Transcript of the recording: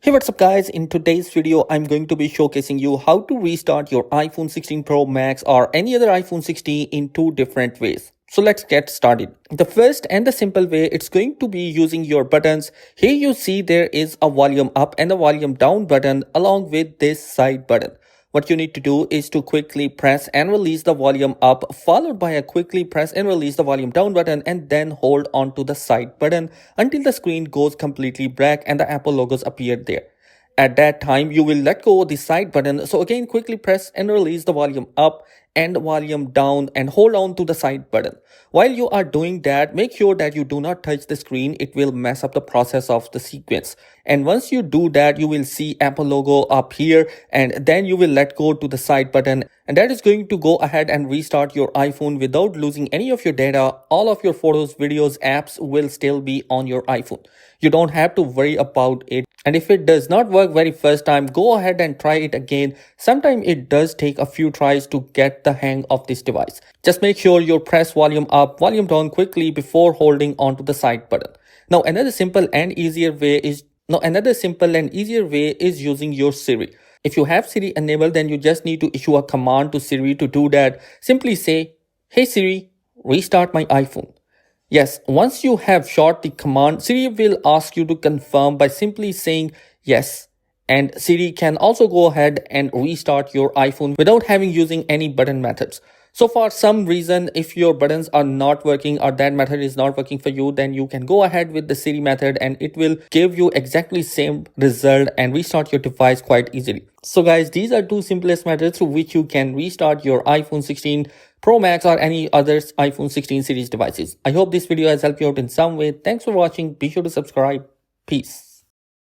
Hey, what's up guys? In today's video, I'm going to be showcasing you how to restart your iPhone 16 Pro Max or any other iPhone 16 in two different ways. So let's get started. The first and the simple way, it's going to be using your buttons. Here you see there is a volume up and a volume down button along with this side button. What you need to do is to quickly press and release the volume up, followed by a quickly press and release the volume down button, and then hold on to the side button until the screen goes completely black and the Apple logos appear there. At that time, you will let go of the side button. So again, quickly press and release the volume up and volume down and hold on to the side button. While you are doing that, make sure that you do not touch the screen. It will mess up the process of the sequence. And once you do that, you will see Apple logo up here, and then you will let go to the side button. And that is going to go ahead and restart your iPhone without losing any of your data. All of your photos, videos, apps will still be on your iPhone. You don't have to worry about it. And if it does not work very first time, go ahead and try it again. Sometimes it does take a few tries to get the hang of this device. Just make sure you press volume up, volume down quickly before holding onto the side button. Now another simple and easier way is using your Siri. If you have Siri enabled, then you just need to issue a command to Siri to do that. Simply say, "Hey Siri, restart my iPhone." Yes, once you have shot the command, Siri will ask you to confirm by simply saying yes. And Siri can also go ahead and restart your iPhone without using any button methods. So for some reason, if your buttons are not working or that method is not working for you, then you can go ahead with the Siri method and it will give you exactly same result and restart your device quite easily. So guys, these are two simplest methods through which you can restart your iPhone 16 Pro Max or any other iPhone 16 series devices. I hope this video has helped you out in some way. Thanks for watching. Be sure to subscribe. Peace.